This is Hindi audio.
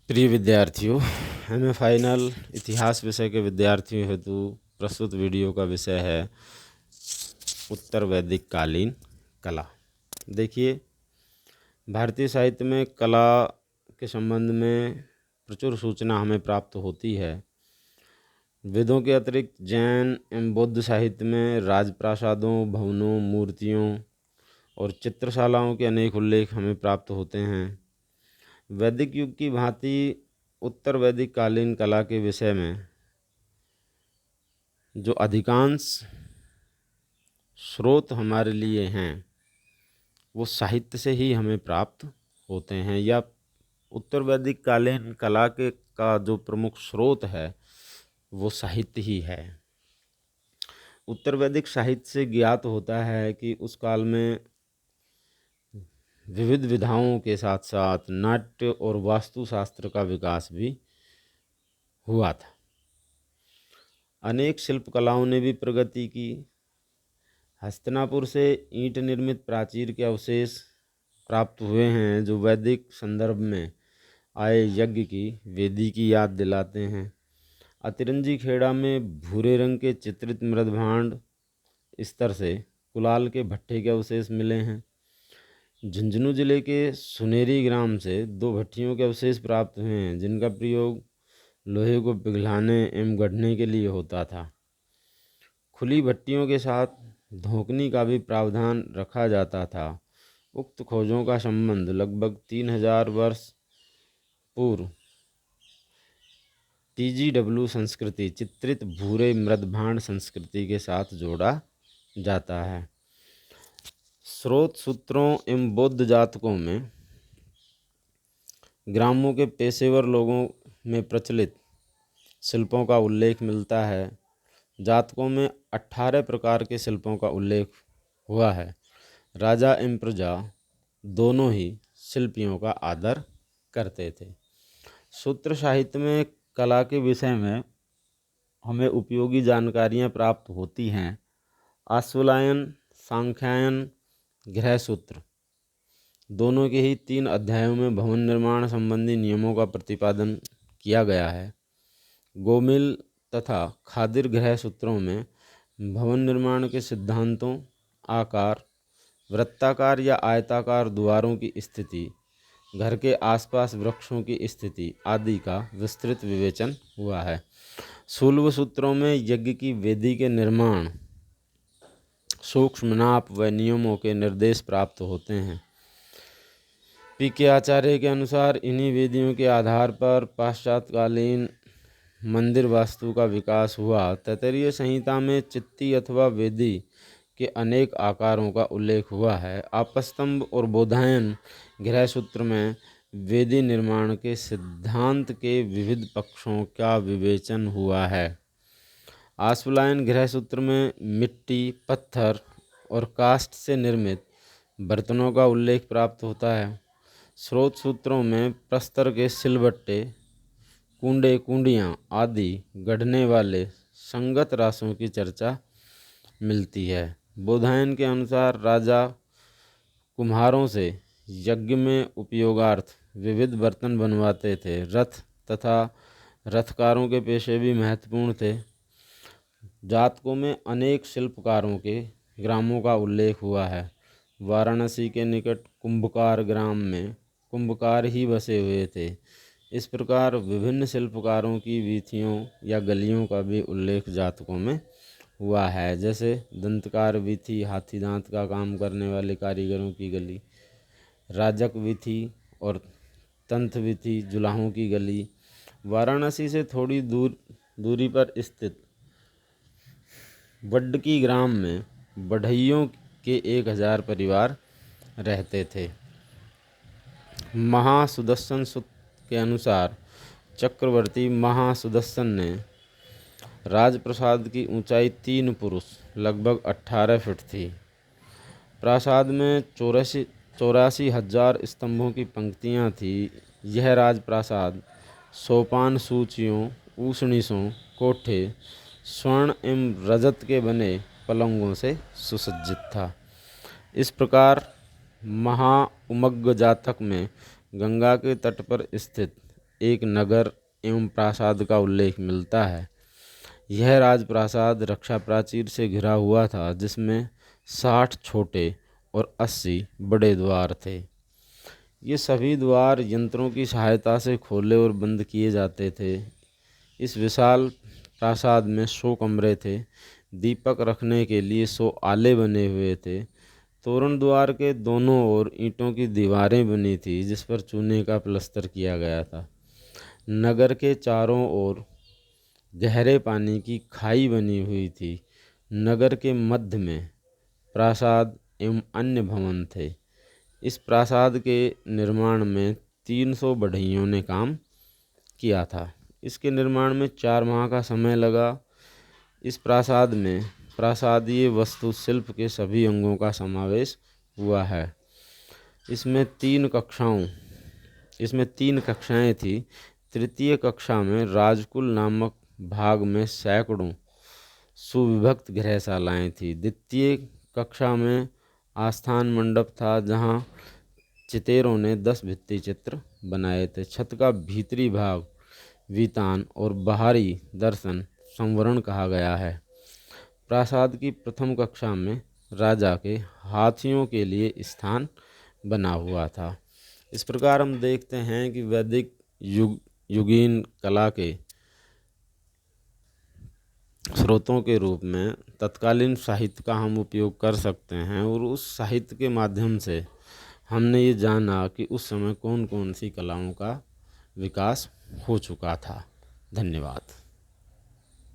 प्रिय विद्यार्थियों, हमें फाइनल इतिहास विषय के विद्यार्थियों हेतु प्रस्तुत वीडियो का विषय है उत्तर वैदिक कालीन कला। देखिए, भारतीय साहित्य में कला के संबंध में प्रचुर सूचना हमें प्राप्त होती है। वेदों के अतिरिक्त जैन एवं बौद्ध साहित्य में राजप्रासादों, भवनों, मूर्तियों और चित्रशालाओं के अनेक उल्लेख हमें प्राप्त होते हैं। वैदिक युग की भांति उत्तर वैदिक कालीन कला के विषय में जो अधिकांश स्रोत हमारे लिए हैं वो साहित्य से ही हमें प्राप्त होते हैं, या उत्तर वैदिक कालीन कला के का जो प्रमुख स्रोत है वो साहित्य ही है। उत्तर वैदिक साहित्य से ज्ञात होता है कि उस काल में विविध विधाओं के साथ साथ नाट्य और वास्तुशास्त्र का विकास भी हुआ था। अनेक शिल्प कलाओं ने भी प्रगति की। हस्तिनापुर से ईंट निर्मित प्राचीर के अवशेष प्राप्त हुए हैं जो वैदिक संदर्भ में आए यज्ञ की वेदी की याद दिलाते हैं। अतिरंजी खेड़ा में भूरे रंग के चित्रित मृदभांड स्तर से कुलाल के भट्ठे के अवशेष मिले हैं। झुंझुनू जिले के सुनेरी ग्राम से 2 भट्टियों के अवशेष प्राप्त हुए हैं जिनका प्रयोग लोहे को पिघलाने एवं गढ़ने के लिए होता था। खुली भट्टियों के साथ धोकनी का भी प्रावधान रखा जाता था। उक्त खोजों का संबंध लगभग 3000 वर्ष पूर्व TGW संस्कृति, चित्रित भूरे मृदभांड संस्कृति के साथ जोड़ा जाता है। स्रोत सूत्रों एवं बौद्ध जातकों में ग्रामों के पेशेवर लोगों में प्रचलित शिल्पों का उल्लेख मिलता है। जातकों में 18 प्रकार के शिल्पों का उल्लेख हुआ है। राजा एवं प्रजा दोनों ही शिल्पियों का आदर करते थे। सूत्र साहित्य में कला के विषय में हमें उपयोगी जानकारियाँ प्राप्त होती हैं। आश्वलायन, सांख्यायन, गृह सूत्र दोनों के ही 3 अध्यायों में भवन निर्माण संबंधी नियमों का प्रतिपादन किया गया है। गोमिल तथा खादिर गृह सूत्रों में भवन निर्माण के सिद्धांतों, आकार, वृत्ताकार या आयताकार द्वारों की स्थिति, घर के आसपास वृक्षों की स्थिति आदि का विस्तृत विवेचन हुआ है। शूल्व सूत्रों में यज्ञ की वेदी के निर्माण, सूक्ष्म नाप व नियमों के निर्देश प्राप्त होते हैं। पी.के. आचार्य के अनुसार इन्हीं वेदियों के आधार पर पाश्चात्यकालीन मंदिर वास्तु का विकास हुआ। तैत्तिरीय संहिता में चित्ती अथवा वेदी के अनेक आकारों का उल्लेख हुआ है। आपस्तंभ और बोधायन गृह सूत्र में वेदी निर्माण के सिद्धांत के विविध पक्षों का विवेचन हुआ है। आश्वलायन गृह सूत्र में मिट्टी, पत्थर और काष्ठ से निर्मित बर्तनों का उल्लेख प्राप्त होता है। स्रोत सूत्रों में प्रस्तर के सिलबट्टे, कुंडे, कुंडियाँ आदि गढ़ने वाले संगत रासों की चर्चा मिलती है। बोधायन के अनुसार राजा कुम्हारों से यज्ञ में उपयोगार्थ विविध बर्तन बनवाते थे। रथ तथा रथकारों के पेशे भी महत्वपूर्ण थे। जातकों में अनेक शिल्पकारों के ग्रामों का उल्लेख हुआ है। वाराणसी के निकट कुंभकार ग्राम में कुंभकार ही बसे हुए थे। इस प्रकार विभिन्न शिल्पकारों की वीथियों या गलियों का भी उल्लेख जातकों में हुआ है, जैसे दंतकार वीथी, हाथी दांत का काम करने वाले कारीगरों की गली, राजक वीथी और तंथ वीथी, जुलाहों की गली। वाराणसी से थोड़ी दूरी पर स्थित वड्डकी ग्राम में बढ़इयों के 1000 परिवार रहते थे। महासुदर्शन सूक्त के अनुसार चक्रवर्ती महासुदर्शन ने राजप्रासाद की ऊंचाई 3 पुरुष लगभग 18 फीट थी। प्रासाद में 84,000 स्तंभों की पंक्तियां थी। यह राजप्रासाद सोपान सूचियों, ऊषणिसों, कोठे, स्वर्ण एवं रजत के बने पलंगों से सुसज्जित था। इस प्रकार महाउमग्ग जातक में गंगा के तट पर स्थित एक नगर एवं प्रासाद का उल्लेख मिलता है। यह राजप्रासाद रक्षा प्राचीर से घिरा हुआ था, जिसमें 60 छोटे और 80 बड़े द्वार थे। ये सभी द्वार यंत्रों की सहायता से खोले और बंद किए जाते थे। इस विशाल प्रासाद में 100 कमरे थे। दीपक रखने के लिए 100 आले बने हुए थे। तोरण द्वार के दोनों ओर ईंटों की दीवारें बनी थी, जिस पर चूने का प्लस्तर किया गया था। नगर के चारों ओर गहरे पानी की खाई बनी हुई थी। नगर के मध्य में प्रासाद एवं अन्य भवन थे। इस प्रासाद के निर्माण में 300 बढ़इयों ने काम किया था। इसके निर्माण में 4 माह का समय लगा। इस प्रासाद में प्रासादीय वास्तुशिल्प के सभी अंगों का समावेश हुआ है। इसमें 3 कक्षाएं थी। तृतीय कक्षा में राजकुल नामक भाग में सैकड़ों सुविभक्त गृहशालाएं थी। द्वितीय कक्षा में आस्थान मंडप था, जहां चितेरों ने 10 भित्ति चित्र बनाए थे। छत का भीतरी भाग वीतान और बाहरी दर्शन संवरण कहा गया है। प्रासाद की प्रथम कक्षा में राजा के हाथियों के लिए स्थान बना हुआ था। इस प्रकार हम देखते हैं कि वैदिक युगीन कला के स्रोतों के रूप में तत्कालीन साहित्य का हम उपयोग कर सकते हैं, और उस साहित्य के माध्यम से हमने ये जाना कि उस समय कौन कौन सी कलाओं का विकास हो चुका था। धन्यवाद।